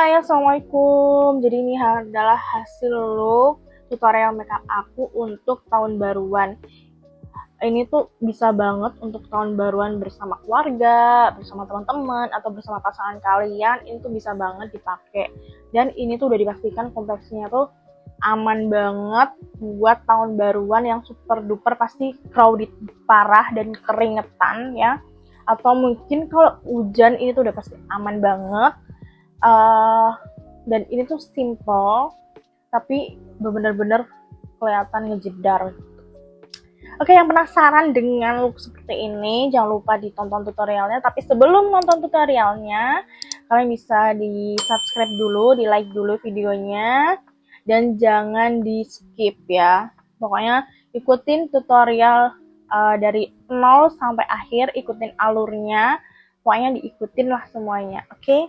Hai, assalamualaikum. Jadi ini adalah hasil look tutorial makeup aku untuk tahun baruan. Ini tuh bisa banget untuk tahun baruan bersama keluarga, bersama teman-teman, atau bersama pasangan kalian. Ini tuh bisa banget dipakai. Dan ini tuh udah dipastikan kompleksnya tuh aman banget buat tahun baruan yang super duper pasti crowded parah dan keringetan ya. Atau mungkin kalau hujan ini tuh udah pasti aman banget. Dan ini tuh simple tapi bener-bener kelihatan ngejedar. Oke, yang penasaran dengan look seperti ini jangan lupa ditonton tutorialnya, tapi sebelum nonton tutorialnya kalian bisa di subscribe dulu, di like dulu videonya, dan jangan di skip ya. Pokoknya ikutin tutorial dari 0 sampai akhir, ikutin alurnya, pokoknya diikutin lah semuanya. Oke,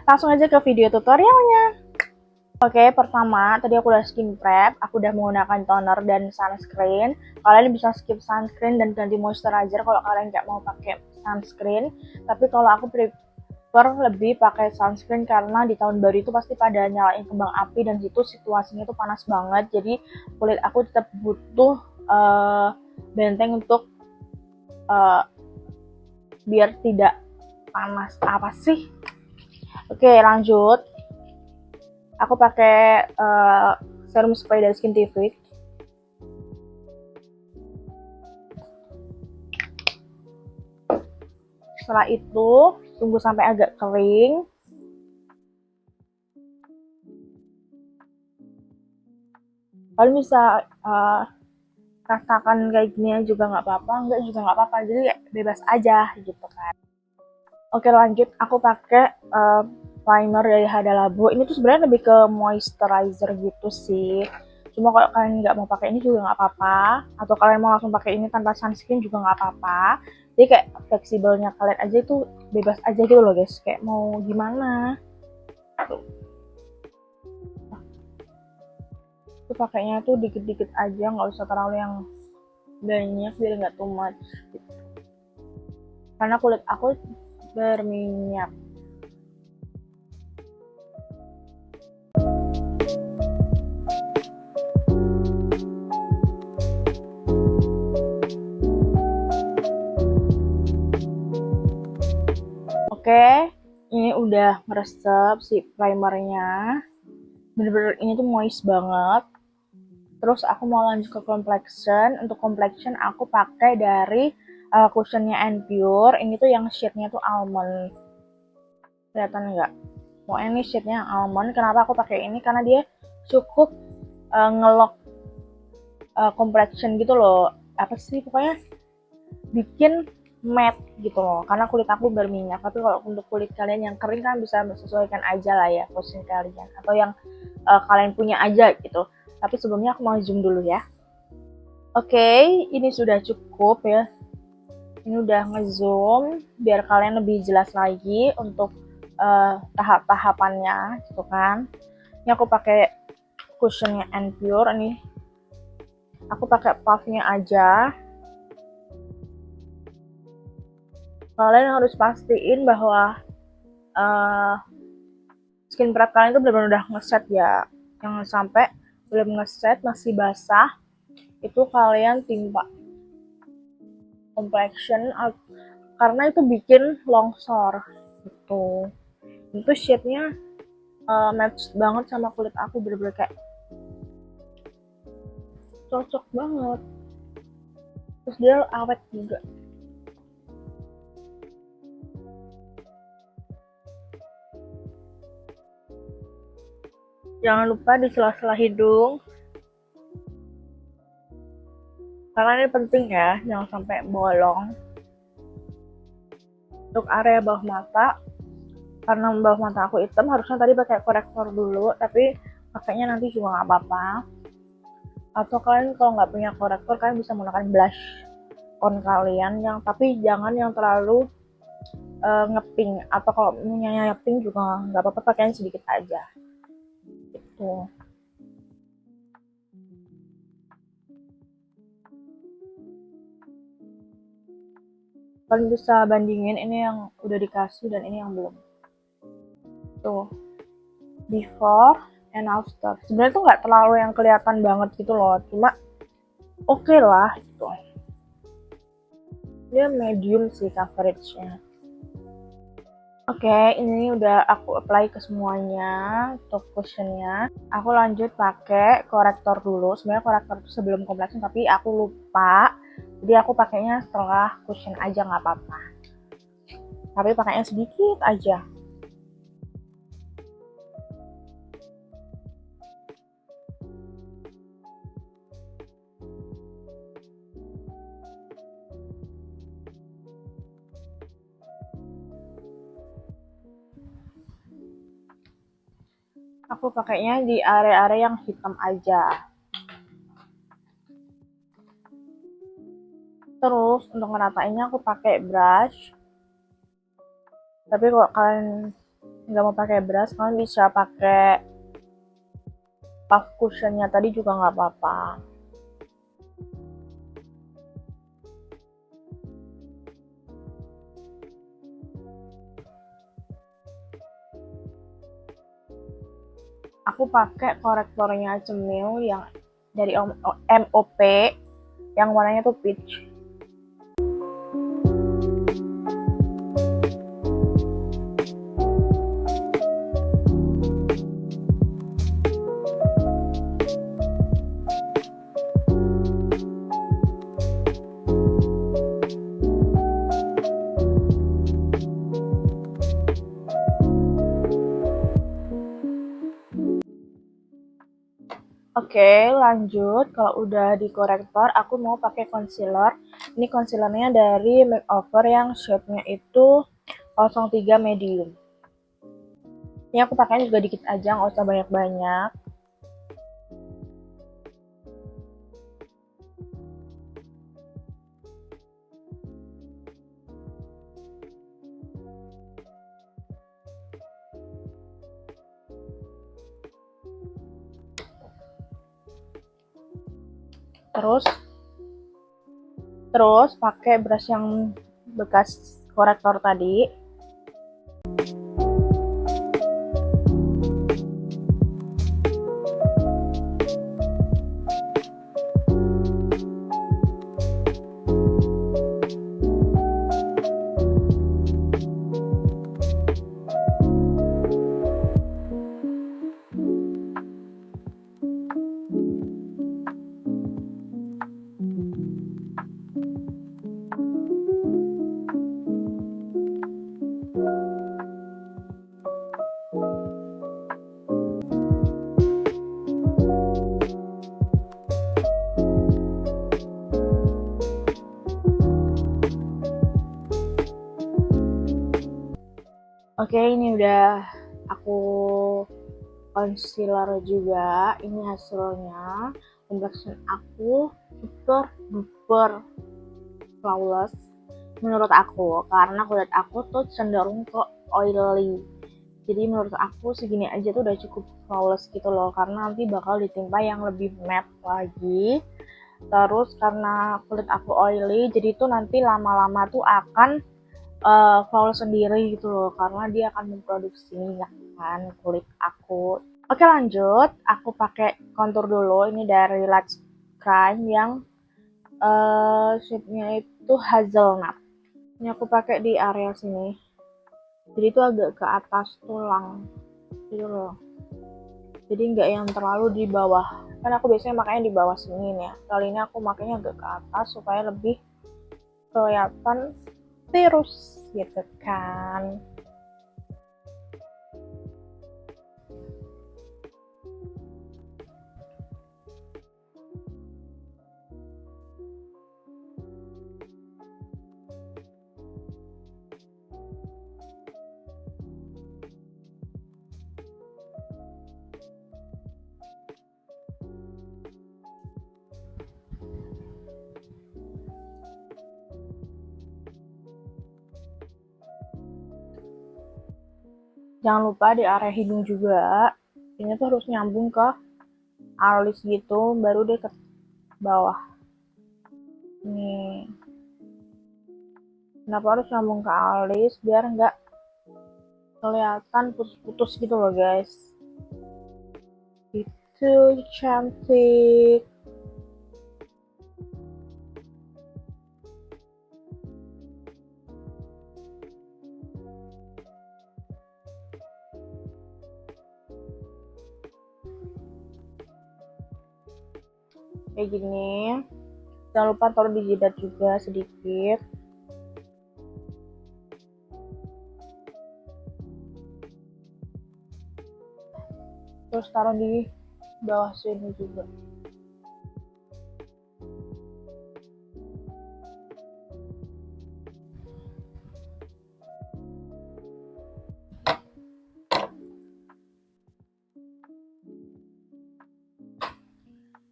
langsung aja ke video tutorialnya. Oke, pertama tadi aku udah skin prep, aku udah menggunakan toner dan sunscreen. Kalian bisa skip sunscreen dan ganti moisturizer kalau kalian nggak mau pakai sunscreen. Tapi kalau aku prefer lebih pakai sunscreen karena di tahun baru itu pasti pada nyalain kembang api dan situ situasinya tuh panas banget. Jadi kulit aku tetap butuh benteng untuk biar tidak panas. Apa sih? Oke, lanjut. Aku pakai serum spray dari Skintific. Setelah itu tunggu sampai agak kering. Kalian bisa rasakan kayak gini juga nggak apa-apa, enggak juga nggak apa-apa. Jadi bebas aja gitu kan. Oke, lanjut. Aku pakai primer dari Hada Labo. Ini tuh sebenarnya lebih ke moisturizer gitu sih. Cuma kalau kalian nggak mau pakai ini juga nggak apa-apa, atau kalian mau langsung pakai ini tanpa sunscreen juga nggak apa-apa. Jadi kayak fleksibelnya kalian aja itu bebas aja gitu loh guys. Kayak mau gimana. Itu pakainya tuh dikit-dikit aja, nggak usah terlalu yang banyak biar nggak too much gitu. Karena kulit aku berminyak. Oke, ini udah meresap si primernya. Bener-bener ini tuh moist banget. Terus aku mau lanjut ke complexion. Untuk complexion aku pakai dari cushionnya Pure. Ini tuh yang shade-nya tuh almond. Kelihatan nggak? Pokoknya ini shade-nya almond. Kenapa aku pakai ini? Karena dia cukup ngelock complexion gitu loh. Apa sih? Pokoknya bikin matte gitu loh, karena kulit aku berminyak. Tapi kalau untuk kulit kalian yang kering kan bisa menyesuaikan aja lah ya posisi kalian, atau yang kalian punya aja gitu. Tapi sebelumnya aku mau zoom dulu ya. Oke, ini sudah cukup ya. Ini udah ngezoom biar kalian lebih jelas lagi untuk tahap-tahapannya gitu kan. Ini aku pakai cushionnya Pure. Ini aku pakai puffnya aja. Kalian harus pastiin bahwa skin prep kalian itu benar-benar udah ngeset ya. Jangan sampai belum ngeset masih basah itu kalian timpa complexion, karena itu bikin longsor gitu. Itu shade-nya match banget sama kulit aku, bener-bener kayak cocok banget. Terus dia awet juga. Jangan lupa di sela-sela hidung, karena ini penting ya, jangan sampai bolong. Untuk area bawah mata, karena bawah mata aku hitam, harusnya tadi pakai korektor dulu, tapi pakainya nanti juga nggak apa-apa. Atau kalian kalau nggak punya korektor, kalian bisa menggunakan blush on kalian, tapi jangan yang terlalu ngepink. Atau kalau punya pink juga nggak apa-apa, pakainya sedikit aja gitu. Kalian bisa bandingin ini yang udah dikasih dan ini yang belum. Tuh, before and after. Sebenarnya tuh nggak terlalu yang kelihatan banget gitu loh, cuma oke lah gitu. Dia medium sih coveragenya. Oke, ini udah aku apply ke semuanya untuk cushionnya. Aku lanjut pakai korektor dulu. Sebenarnya korektor itu sebelum complexion, tapi aku lupa. Jadi aku pakainya setelah cushion aja nggak apa-apa. Tapi pakainya sedikit aja. Aku pakainya di area-area yang hitam aja. Terus untuk ngeratainnya aku pakai brush. Tapi kalau kalian nggak mau pakai brush, kalian bisa pakai puff cushionnya tadi juga nggak apa-apa. Aku pakai korektornya Cemil yang dari MOP yang warnanya tuh peach. Oke, lanjut. Kalau udah di korektor, aku mau pakai concealer. Ini concealernya dari Makeover yang shade-nya itu 03 medium. Ini aku pakainya juga dikit aja, nggak usah banyak-banyak. Terus pakai brush yang bekas korektor tadi. Oke, ini udah aku concealer juga. Ini hasilnya. Complexion aku super duper flawless menurut aku, karena kulit aku tuh cenderung ke oily. Jadi menurut aku segini aja tuh udah cukup flawless gitu loh, karena nanti bakal ditimpa yang lebih matte lagi. Terus karena kulit aku oily, jadi tuh nanti lama-lama tuh akan flawless sendiri gitu loh, karena dia akan memproduksi minyak kan kulit aku. Oke, lanjut, aku pakai contour dulu. Ini dari Lush Crime yang shade-nya itu hazelnut. Ini aku pakai di area sini. Jadi itu agak ke atas tulang gitu loh. Jadi nggak yang terlalu di bawah. Kan aku biasanya makanya di bawah sini nih ya. Kali ini aku makanya agak ke atas supaya lebih kelihatan tirus gitu kan. Jangan lupa di area hidung juga. Ini tuh harus nyambung ke alis gitu, baru deh ke bawah. Nih. Kenapa harus nyambung ke alis? Biar nggak kelihatan putus-putus gitu loh guys. Itu cantik. Kayak gini. Jangan lupa taruh di jidat juga sedikit. Terus taruh di bawah sini juga.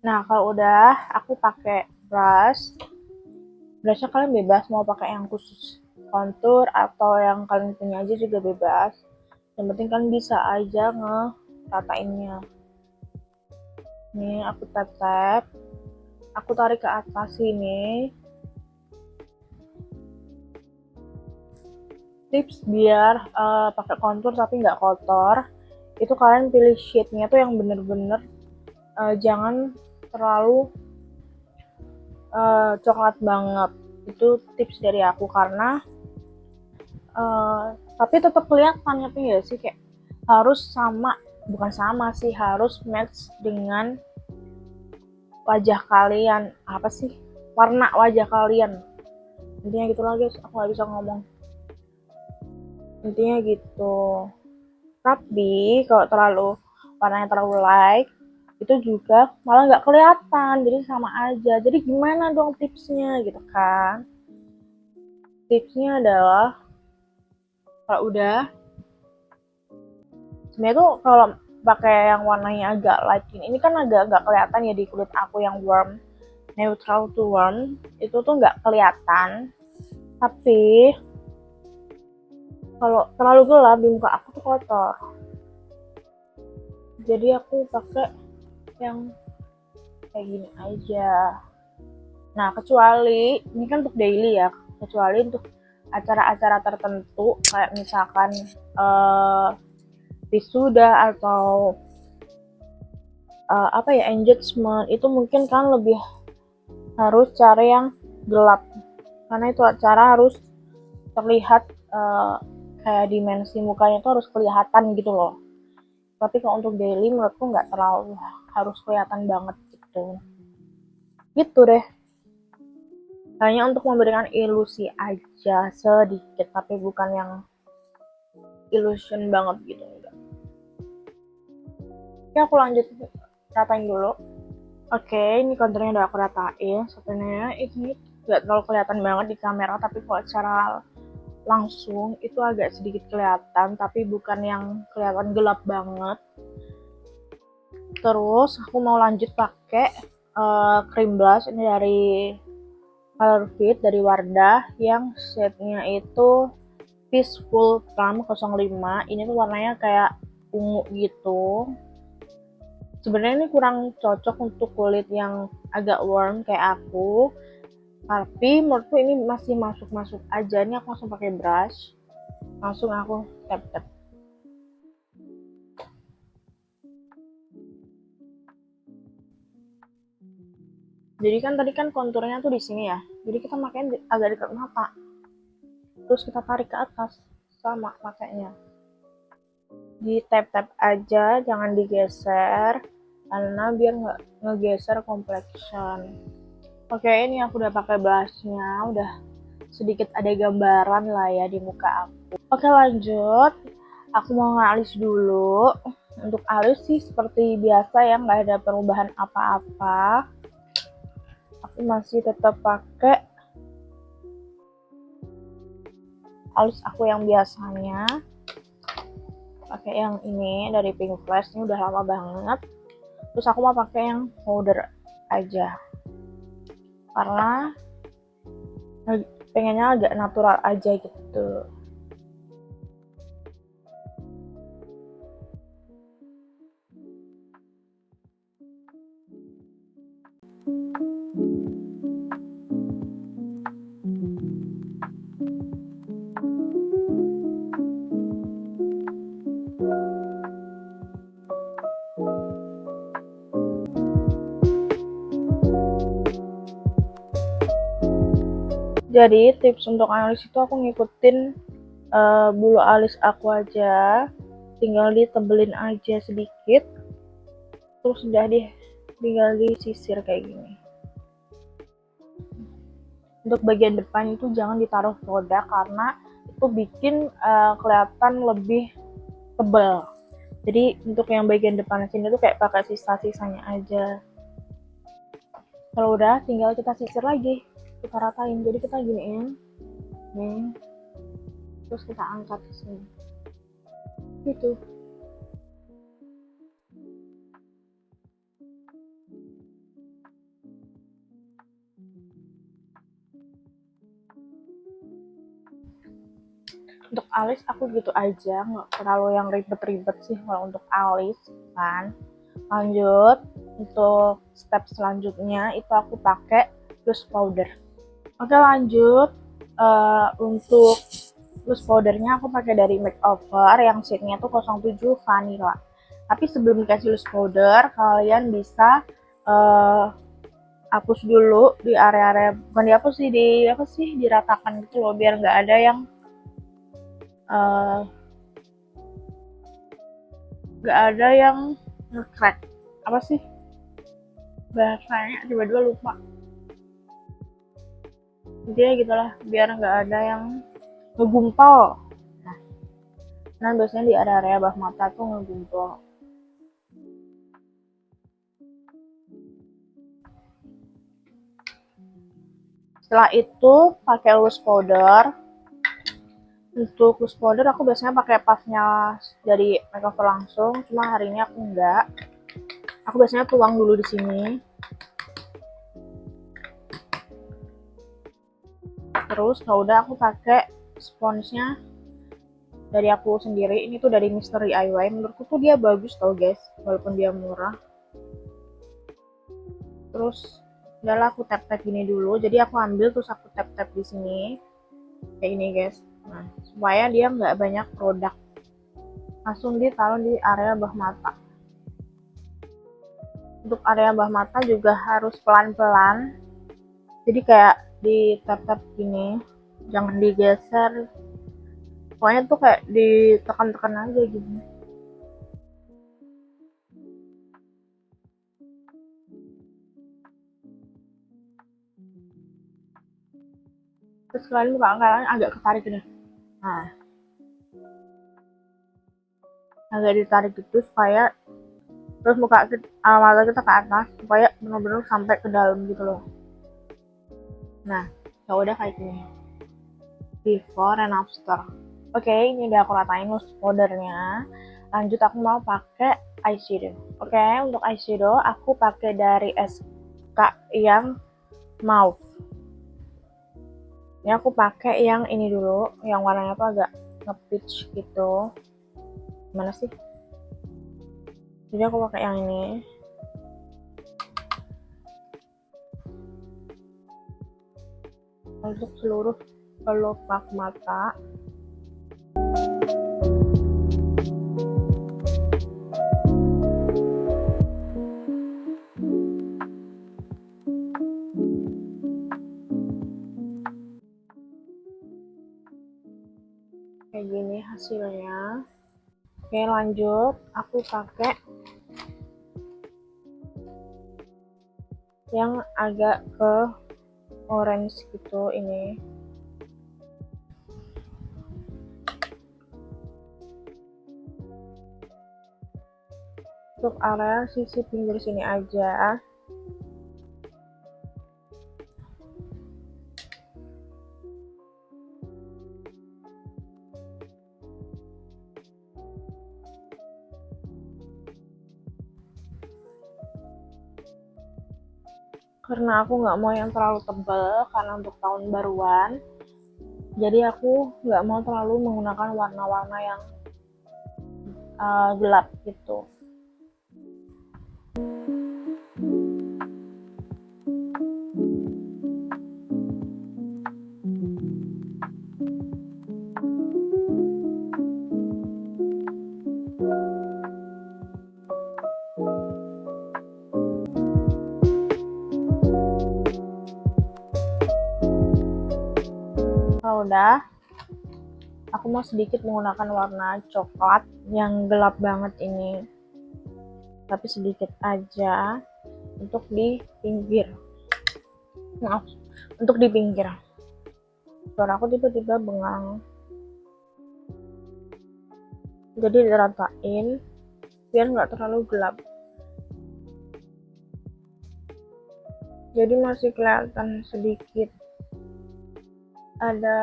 Nah, kalau udah aku pakai brushnya kalian bebas mau pakai yang khusus kontur atau yang kalian punya aja juga bebas. Yang penting kalian bisa aja ngeratainnya. Nih aku tap, aku tarik ke atas sini. Tips biar pakai kontur tapi nggak kotor, itu kalian pilih shade-nya tuh yang bener-bener jangan terlalu coklat banget. Itu tips dari aku karena tapi tetap kelihatan ya ya sih, kayak harus sama, bukan sama sih, harus match dengan wajah kalian, apa sih, warna wajah kalian, intinya gitu lah guys, aku nggak bisa ngomong, intinya gitu. Tapi kalau terlalu warnanya terlalu light itu juga malah nggak kelihatan, jadi sama aja. Jadi gimana dong tipsnya gitu kan? Tipsnya adalah kalau udah, sebenarnya tuh kalau pakai yang warnanya agak light ini kan agak nggak kelihatan ya di kulit aku yang warm, neutral to warm itu tuh nggak kelihatan. Tapi kalau terlalu gelap di muka aku tuh kotor, jadi aku pakai yang kayak gini aja. Nah, kecuali ini kan untuk daily ya, kecuali untuk acara-acara tertentu kayak misalkan wisuda atau apa ya, engagement, itu mungkin kan lebih harus cari yang gelap karena itu acara harus terlihat kayak dimensi mukanya itu harus kelihatan gitu loh. Tapi kalau untuk daily menurutku nggak terlalu harus kelihatan banget gitu deh. Hanya untuk memberikan ilusi aja sedikit, tapi bukan yang illusion banget gitu. Oke, aku lanjut ratain dulu. Oke, ini konturnya udah aku ratain. Sebenarnya ini nggak terlalu kelihatan banget di kamera, tapi kalau secara langsung itu agak sedikit kelihatan, tapi bukan yang kelihatan gelap banget. Terus aku mau lanjut pakai cream blush ini dari Color Fit dari Wardah yang shade-nya itu Peaceful Plum 05. Ini tuh warnanya kayak ungu gitu. Sebenarnya ini kurang cocok untuk kulit yang agak warm kayak aku, tapi menurutku ini masih masuk aja. Ini aku langsung pakai brush, langsung aku tap. Jadi kan tadi kan konturnya tuh di sini ya, jadi kita makanya agak dekat mata, terus kita tarik ke atas sama makanya di tap aja, jangan digeser karena biar nggak ngegeser complexion. Oke, ini aku udah pakai blushnya, udah sedikit ada gambaran lah ya di muka aku. Oke, lanjut, aku mau ngalis dulu. Untuk alis sih seperti biasa ya, nggak ada perubahan apa-apa. Aku masih tetap pakai alis aku yang biasanya, pakai yang ini dari Pink Flash, ini udah lama banget. Terus aku mau pakai yang powder aja karena pengennya agak natural aja gitu. Jadi tips untuk alis itu aku ngikutin bulu alis aku aja, tinggal ditebelin aja sedikit, terus udah tinggal disisir kayak gini. Untuk bagian depan itu jangan ditaruh produk karena itu bikin kelihatan lebih tebal. Jadi untuk yang bagian depan sini tuh kayak pakai sisa-sisanya aja. Kalau udah tinggal kita sisir lagi, kita ratain. Jadi kita giniin nih, terus kita angkat ke sini gitu. Untuk alis aku gitu aja, nggak terlalu yang ribet-ribet sih kalau untuk alis kan. Lanjut untuk step selanjutnya itu aku pakai loose powder. Oke, lanjut untuk loose powdernya aku pakai dari Makeover yang shade-nya tuh 07 Vanilla. Tapi sebelum dikasih loose powder, kalian bisa hapus dulu di area-area, bukan dihapus sih, diratakan gitu loh, biar nggak ada yang nge-crack. Apa sih bahasanya, tiba-tiba lupa. Intinya gitulah, biar nggak ada yang ngegumpal. Nah biasanya di area-area bawah mata tuh ngegumpal. Setelah itu pakai loose powder. Untuk loose powder aku biasanya pakai puffnya dari Makeover langsung, cuma hari ini aku enggak. Aku biasanya tuang dulu di sini. Terus kalau udah aku pakai sponsnya dari aku sendiri. Ini tuh dari Mr. DIY. Menurutku tuh dia bagus tau guys, walaupun dia murah. Terus udahlah aku tap-tap gini dulu. Jadi aku ambil terus aku tap-tap di sini kayak ini guys. Nah, supaya dia nggak banyak produk, langsung ditaruh di area bawah mata. Untuk area bawah mata juga harus pelan-pelan, jadi kayak di tap-tap gini, jangan digeser, pokoknya tuh kayak ditekan-tekan aja gini. Terus kalian agak ketarik gitu. Nah, agak ditarik gitu supaya terus mata kita ke atas supaya benar-benar sampai ke dalam gitu loh. Nah, ya udah kayak gini. Before and after. Oke, ini udah aku ratain loose powdernya. Lanjut aku mau pakai eyeshadow. Oke, untuk eyeshadow aku pakai dari SK yang mauve. Ini aku pakai yang ini dulu, yang warnanya tuh agak nge-peach gitu. Gimana sih? Jadi aku pakai yang ini. Untuk seluruh kelopak mata. Kayak gini hasilnya. Oke, lanjut aku pakai yang agak ke orange gitu ini. Untuk area sisi pinggir sini aja. Karena aku nggak mau yang terlalu tebal karena untuk tahun baruan, jadi aku nggak mau terlalu menggunakan warna-warna yang gelap gitu. udah, aku mau sedikit menggunakan warna coklat yang gelap banget ini, tapi sedikit aja untuk di pinggir. Maaf, untuk di pinggir. Suara aku tiba-tiba bengang. Jadi diratain biar nggak terlalu gelap. Jadi masih kelihatan sedikit ada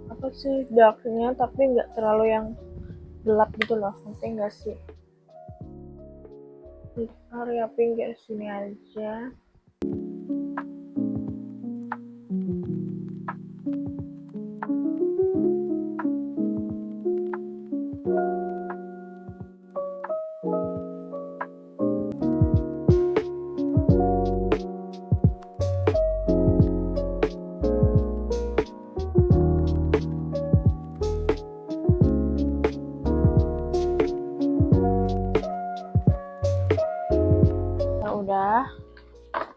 apa sih darknya, tapi nggak terlalu yang gelap gitu loh, ngerti nggak sih? Untuk area pinggir sini aja. Udah,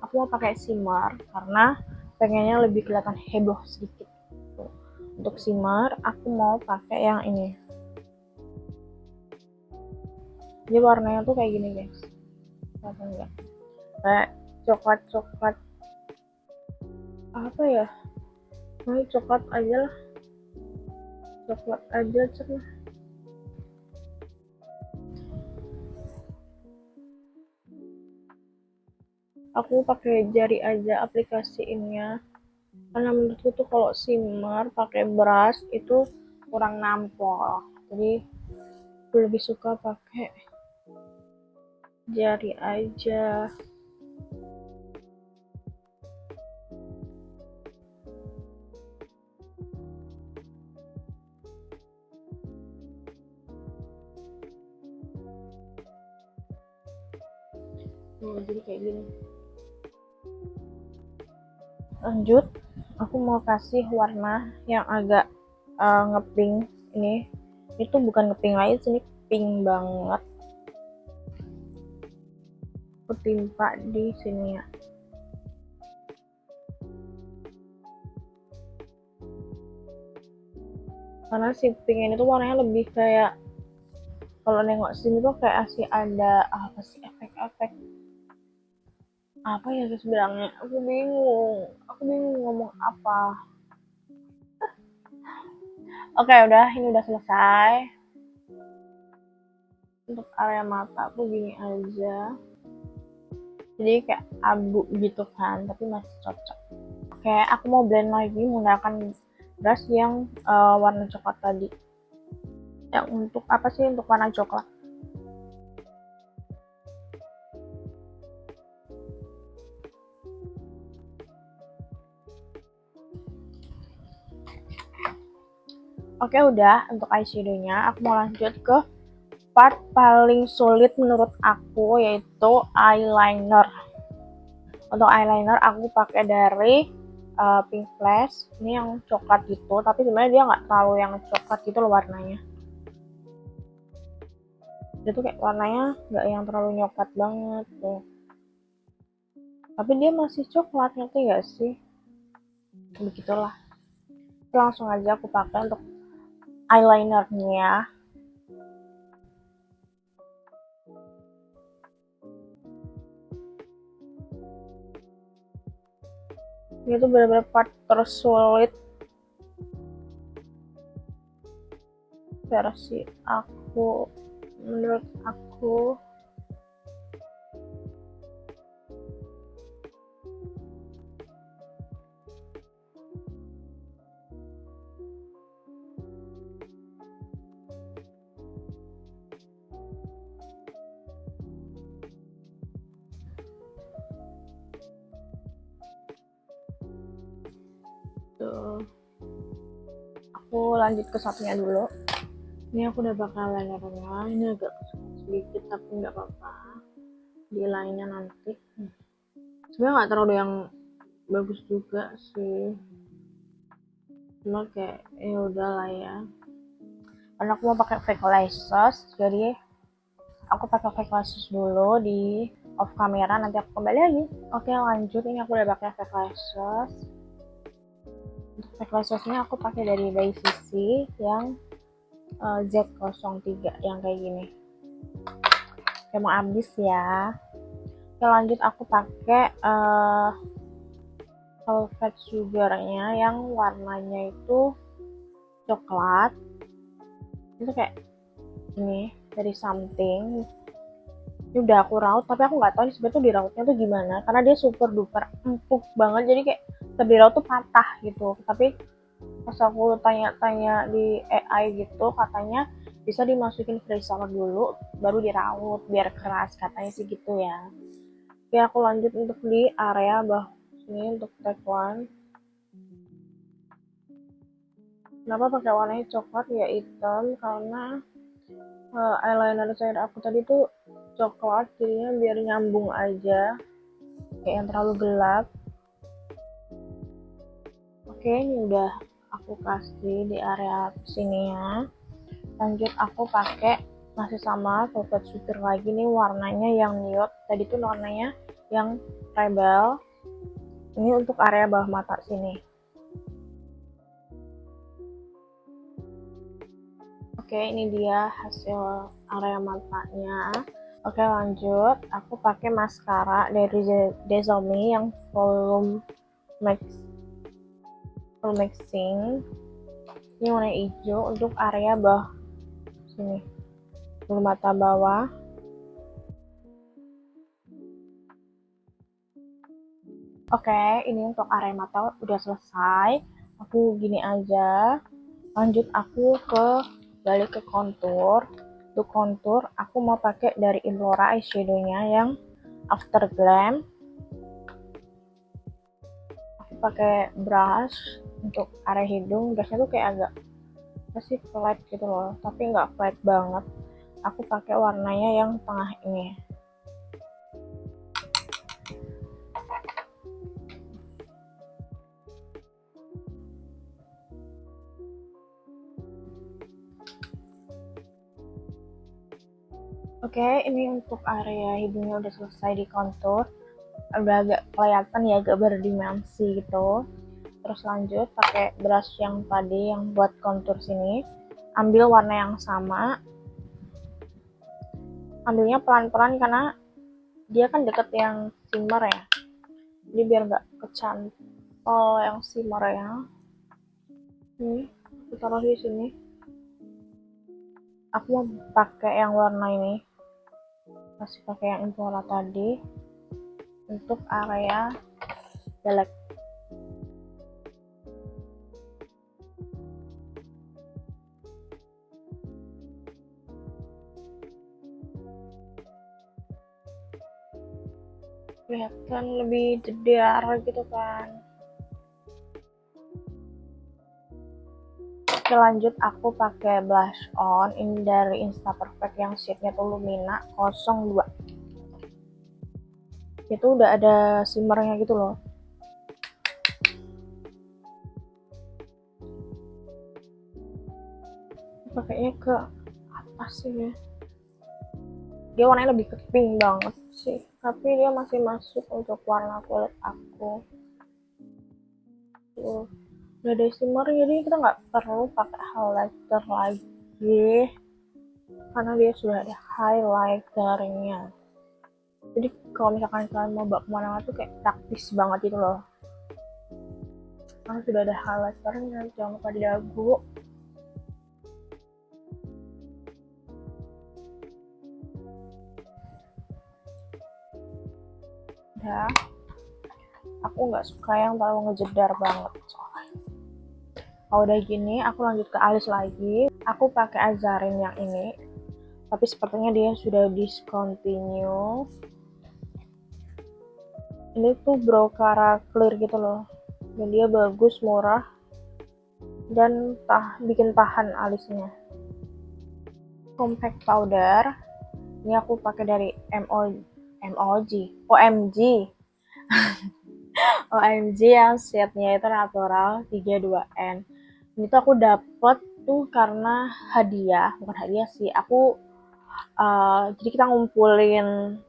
aku mau pakai shimmer karena pengennya lebih kelihatan heboh sedikit. Untuk shimmer aku mau pakai yang ini. Jadi warnanya tuh kayak gini guys, kelihatan nggak? Kayak coklat apa ya? Nah, coklat aja lah, coklat aja cerah. Aku pakai jari aja aplikasiinnya, karena menurutku tuh kalau shimmer pakai brush itu kurang nampol, jadi aku lebih suka pakai jari aja. Jadi kayak gini. Lanjut, aku mau kasih warna yang agak ngepink. Ini itu bukan ngepink lagi, ini pink banget. Aku timpa di sini ya. Karena si pink ini tuh warnanya lebih kayak, kalau nengok sini tuh kayak asli ada apa sih, efek-efek apa ya guys bilangnya, aku bingung ngomong apa. Oke, udah, ini udah selesai. Untuk area mata aku gini aja, jadi kayak abu gitu kan, tapi masih cocok. Oke, aku mau blend lagi menggunakan brush yang warna coklat tadi. Yang untuk apa sih, untuk warna coklat. Oke, udah. Untuk eyeshadownya aku mau lanjut ke part paling sulit menurut aku, yaitu eyeliner. Untuk eyeliner aku pakai dari Pink Flash. Ini yang coklat gitu, tapi sebenarnya dia nggak terlalu yang coklat gitu loh warnanya. Dia tuh kayak warnanya nggak yang terlalu nyoklat banget tuh, tapi dia masih coklat, ngerti nggak sih? Begitulah. Langsung aja aku pakai untuk eyelinernya. Ini tuh benar-benar part tersulit versi aku, menurut aku. Tuh. Aku lanjut ke satunya dulu. Ini aku udah bakal linernya, ini agak sedikit tapi nggak apa-apa, di lainnya nanti. Sebenarnya nggak terlalu yang bagus juga sih, cuma kayak ya udah lah ya, karena aku mau pakai fake lashes, jadi aku pakai fake lashes dulu di off kamera, nanti aku kembali lagi. Oke, lanjut. Ini aku udah pakai fake lashes. Pack lasosnya aku pakai dari By Sisi yang Z03 yang kayak gini. Emang habis ya. Oke, lanjut aku pakai velvet sugarnya yang warnanya itu coklat. Itu kayak ini dari Something. Ini udah aku raut, tapi aku nggak tahu ini sebenarnya tuh dirautnya tuh gimana, karena dia super duper empuk banget, jadi kayak terdiraut tuh patah gitu. Tapi pas aku tanya-tanya di AI gitu, katanya bisa dimasukin freezer dulu baru diraut biar keras, katanya sih gitu ya. Oke, aku lanjut untuk di area bawah sini untuk tag one. Kenapa pakai warnanya coklat ya hitam, karena eyeliner shade aku tadi tuh coklat, jadinya biar nyambung aja, kayak yang terlalu gelap. Oke, ini udah aku kasih di area sini ya. Lanjut aku pakai masih sama velvet sugar lagi nih, warnanya yang nude. Tadi tuh warnanya yang rebel. Ini untuk area bawah mata sini. Oke, ini dia hasil area matanya. Oke, lanjut aku pakai maskara dari Dezomi yang volume maxing. Ini warna hijau untuk area bawah sini, bulu mata bawah. Oke, ini untuk area mata udah selesai. Aku gini aja. Lanjut aku balik ke kontur. Untuk kontur aku mau pakai dari Implora eyeshadow-nya yang Afterglam. Aku pakai brush untuk area hidung. Brushnya tuh kayak agak masih flat gitu loh, tapi nggak flat banget. Aku pakai warnanya yang tengah ini. Oke, ini untuk area hidungnya udah selesai di kontur. Udah agak kelihatan ya, agak berdimensi gitu. Terus lanjut pakai brush yang tadi yang buat kontur sini. Ambil warna yang sama. Ambilnya pelan-pelan karena dia kan deket yang shimmer ya. Jadi biar nggak kecantol yang shimmer ya. Ini aku taruh di sini. Aku mau pakai yang warna ini. Masih pakai yang Implora tadi untuk area jelek. Kelihatan lebih jedar gitu kan. Oke, lanjut aku pakai blush on ini dari Insta Perfect yang shade-nya tuh Lumina 02. Itu udah ada shimmernya gitu loh. Pakainya ke atas sih ya. Dia warnanya lebih ke pink banget sih, tapi dia masih masuk untuk warna kulit aku. Tuh, udah ada shimmer, jadi kita nggak perlu pakai highlighter lagi karena dia sudah ada highlighternya. Jadi kalau misalkan kalian mau bawa kemana-mana tuh kayak praktis banget gitu loh, karena sudah ada highlighternya. Jangan lupa di dagu. Ya, aku nggak suka yang terlalu ngejedar banget soalnya. Kalau udah gini, aku lanjut ke alis lagi. Aku pakai Azarin yang ini, tapi sepertinya dia sudah discontinue. Ini tuh brow cara clear gitu loh, dan dia bagus, murah, dan bikin tahan alisnya. Compact powder ini aku pakai dari OMG yang shade-nya itu natural 32N. Ini tuh aku dapet tuh karena hadiah, bukan hadiah sih, aku jadi kita ngumpulin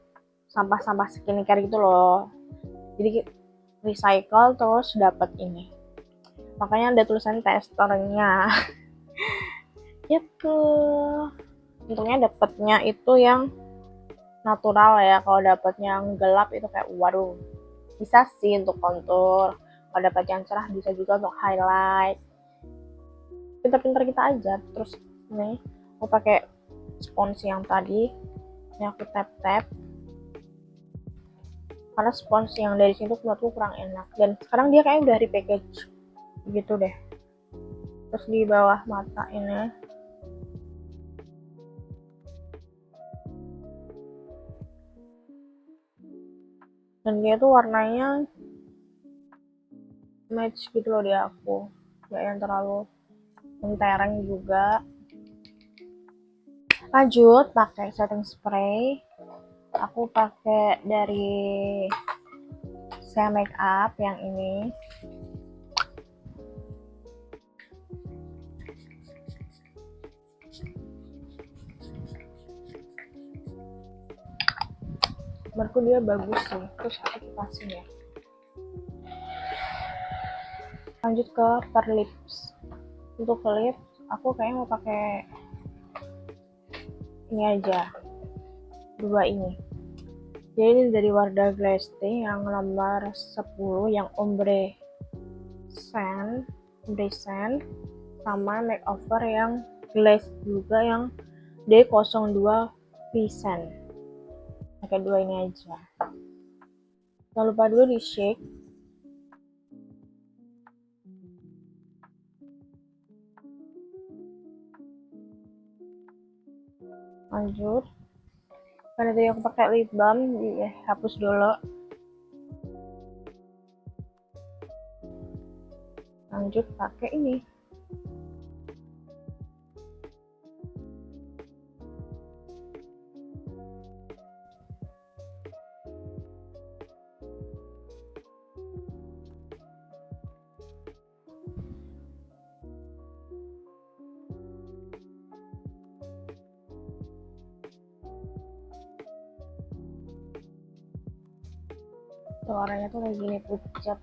sampah-sampah skincare gitu loh, jadi recycle terus dapet ini. makanya ada tulisan testernya. Gitu. Untungnya dapetnya itu yang natural ya. Kalau dapetnya yang gelap itu kayak waduh, bisa sih untuk kontur. Kalau dapet yang cerah bisa juga untuk highlight. Pintar-pintar kita aja. Terus nih aku pakai spons yang tadi, ini aku tap-tap karena spons yang dari sini tuh menurutku kurang enak, dan sekarang dia kayaknya udah repackage gitu deh. Terus di bawah mata ini dan dia tuh warnanya match gitu loh di aku, gak yang terlalu mentereng juga. Lanjut pakai setting spray, aku pakai dari Shea Makeup yang ini. Menurutku dia bagus sih. Terus aku kipasin ya. Lanjut ke per lips. Untuk lips aku kayaknya mau pakai ini aja, dua ini. Jadi ini dari Wardah Glassy yang nomor 10 yang ombre sand, sama makeover yang glass juga yang D02 Vincent. Pakai dua ini aja. Jangan lupa dulu di shake. Lanjut. Karena tadi aku pakai lip balm, hapus dulu. Lanjut pakai ini. Tuh warnanya tuh kayak gini pucat.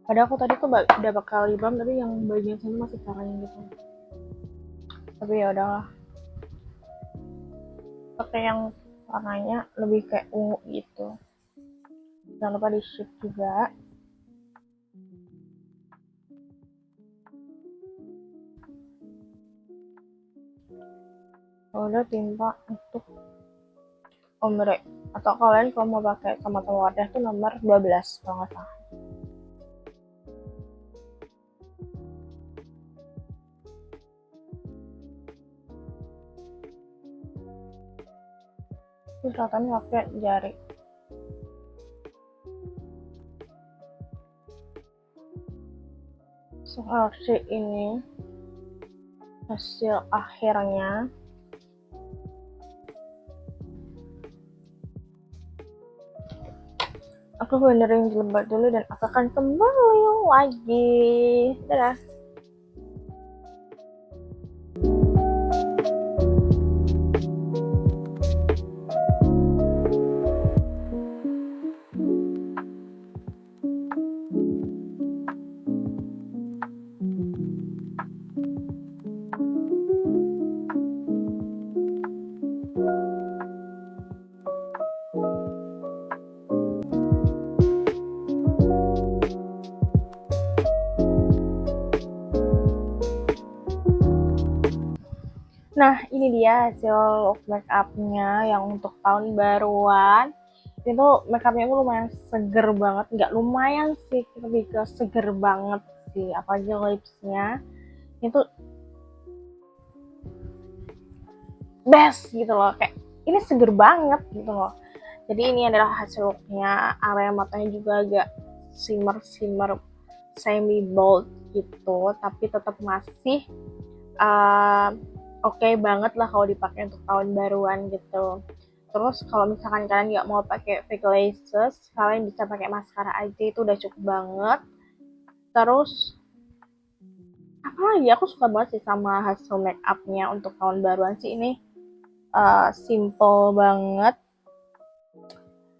Padahal aku tadi tuh udah bakal lip balm, tapi yang bagian sini masih kering gitu. Tapi ya udahlah. Pakai yang warnanya lebih kayak ungu gitu. Jangan lupa di shade juga. Udah timpa untuk ombre, atau kalian kalau mau pakai sama-sama Wardah tuh nomor 12 kalau nggak salah. Terus ratanya pakai jari. Seperti ini hasil akhirnya. Aku benerin jilbab dulu dan aku akan kembali lagi. Dadah. Nah, ini dia hasil look makeupnya yang untuk tahun baruan. Itu makeupnya tuh lumayan seger banget, nggak lumayan sih, lebih ke seger banget sih. Apalagi lipsnya itu best gitu loh, kayak ini seger banget gitu loh. Jadi ini adalah hasil looknya. Area matanya juga agak shimmer semi bold gitu, tapi tetap masih oke banget lah kalau dipakai untuk tahun baruan gitu. Terus kalau misalkan kalian nggak mau pakai fake lashes, kalian bisa pakai maskara aja, itu udah cukup banget. Terus apalagi aku suka banget sih sama hasil make upnya untuk tahun baruan sih. Ini simple banget.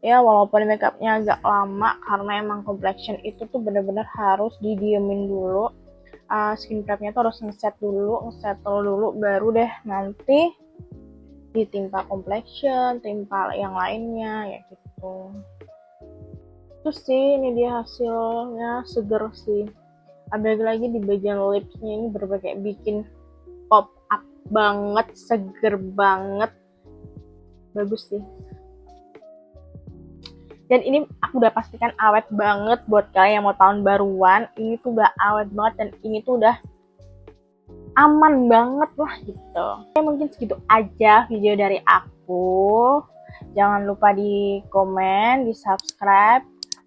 Ya walaupun makeupnya agak lama karena emang complexion itu tuh bener-bener harus didiemin dulu. Skin prepnya tuh harus ngeset dulu, ngesettle dulu, baru deh nanti ditimpa complexion, timpa yang lainnya ya gitu. Terus sih ini dia hasilnya, seger sih. Ada lagi di bagian lipsnya ini berbagai bikin pop up banget, seger banget, bagus sih. Dan ini aku udah pastikan awet banget buat kalian yang mau tahun baruan. Ini tuh udah awet banget dan ini tuh udah aman banget lah gitu. Oke, mungkin segitu aja video dari aku. Jangan lupa di komen, di subscribe,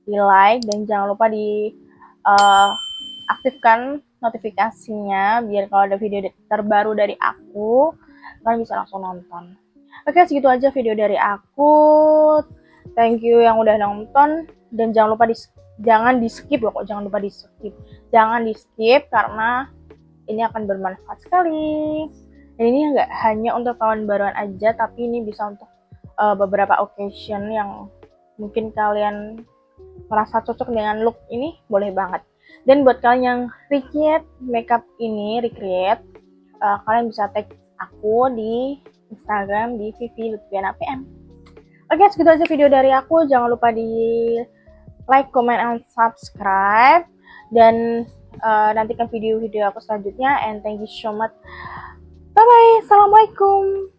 di like, dan jangan lupa di aktifkan notifikasinya biar kalau ada video terbaru dari aku kalian bisa langsung nonton. Oke, segitu aja video dari aku. Thank you yang udah nonton dan jangan lupa jangan di skip loh, jangan lupa di skip. Jangan di skip karena ini akan bermanfaat sekali. Dan ini nggak hanya untuk tahun baruan aja, tapi ini bisa untuk beberapa occasion yang mungkin kalian merasa cocok dengan look ini, boleh banget. Dan buat kalian yang recreate makeup ini, kalian bisa tag aku di Instagram di Vivi Lutfiana PM. Oke, segitu aja video dari aku. Jangan lupa di like, comment, and subscribe. Dan nantikan video-video aku selanjutnya. And thank you so much. Bye-bye. Assalamualaikum.